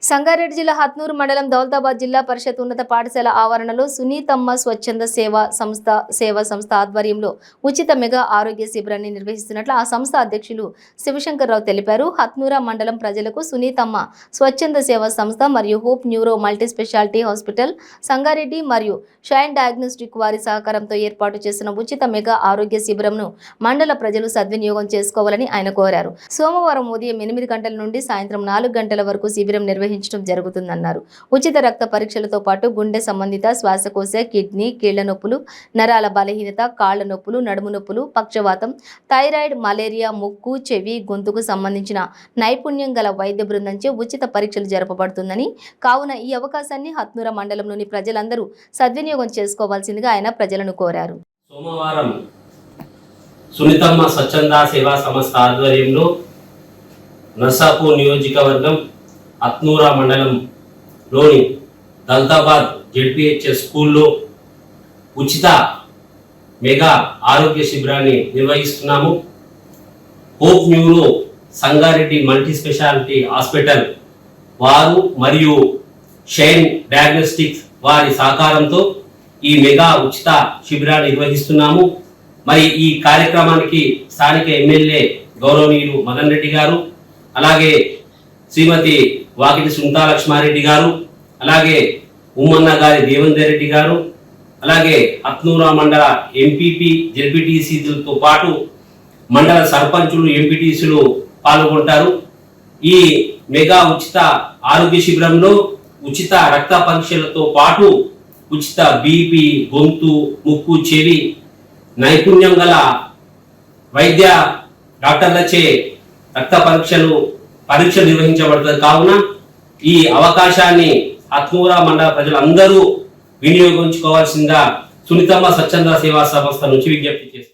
సంగారెడ్డి జిల్లా హత్నూరు మండలం దౌలతాబాద్ జిల్లా పరిషత్ ఉన్నత పాఠశాల ఆవరణలో సునీతమ్మ స్వచ్ఛంద సేవా సంస్థ ఆధ్వర్యంలో ఉచిత మెగా ఆరోగ్య శిబిరాన్ని నిర్వహిస్తున్నట్లు ఆ సంస్థ అధ్యక్షులు శివశంకర్రావు తెలిపారు. హత్నూరా మండలం ప్రజలకు సునీతమ్మ స్వచ్ఛంద సేవా సంస్థ మరియు hope neuro multi speciality hospital Sangareddy మరియు షైన్ డయాగ్నోస్టిక్ వారి సహకారంతో ఏర్పాటు చేసిన ఉచిత మెగా ఆరోగ్య శిబిరంను మండల ప్రజలు సద్వినియోగం చేసుకోవాలని ఆయన కోరారు. సోమవారం ఉదయం 8 గంటల నుండి సాయంత్రం 4 గంటల వరకు శిబిరం నిర్వహించడం జరుగుతుందన్నారు. ఉచిత రక్త పరీక్షలతో పాటు గుండె సంబంధిత, శ్వాసకోశ, కిడ్నీ, కీళ్ల నొప్పులు, నరాల బలహీనత, కాళ్ల నొప్పులు, నడుము నొప్పులు, పక్షవాతం, థైరాయిడ్, మలేరియా, ముక్కు, చెవి, గొంతుకు సంబంధించిన నైపుణ్యం గల వైద్య బృందంచే ఉచిత పరీక్షలు జరపబడుతుందని, కావున ఈ అవకాశాన్ని హత్నూరా మండలంలోని ప్రజలందరూ సద్వినియోగం చేసుకోవాల్సిందిగా ఆయన ప్రజలను కోరారు. సోమవారం సునీతమ్మ స్వచ్ఛంద సేవా సంస్థ ఆధ్వర్యంలో నర్సాపూర్ నియోజకవర్గం హత్నూరా మండలంలోని దౌలతాబాద్ జెడ్పీహెచ్ఎస్ స్కూల్లో ఉచిత మెగా ఆరోగ్య శిబిరాన్ని నిర్వహిస్తున్నాము. Hope neuro Sangareddy multi speciality hospital వారు మరియు షైన్ డయాగ్నోస్టిక్స్ వారి సహకారంతో ఈ మెగా ఉచిత శిబిరాన్ని నిర్వహిస్తున్నాము. మరి ఈ కార్యక్రమానికి స్థానిక ఎమ్మెల్యే గౌరవనీయులు మదన్ రెడ్డి గారు, అలాగే శ్రీమతి వాకిటి సుంతా లక్ష్మారెడ్డి గారు, అలాగే ఉమ్మన్న గారి దేవేందర్ రెడ్డి గారు, అలాగే హత్నూరా మండల ఎంపీపీ జెడ్పీటీసీలతో పాటు మండల సర్పంచులు, ఎంపీటీసీలు పాల్గొంటారు. ఈ మెగా ఉచిత ఆరోగ్య శిబిరంలో ఉచిత రక్త పరీక్షలతో పాటు ఉచిత బీపీ, గొంతు, ముక్కు, చెవి నైపుణ్యం గల వైద్య డాక్టర్లచే రక్త పరీక్షలు నిర్వహించబడుతుంది. కావున ఈ అవకాశాన్ని హత్నూరా మండల ప్రజలందరూ వినియోగించుకోవాల్సిందిగా సునీతమ్మ స్వచ్ఛంద సేవా సంస్థ నుంచి విజ్ఞప్తి చేస్తారు.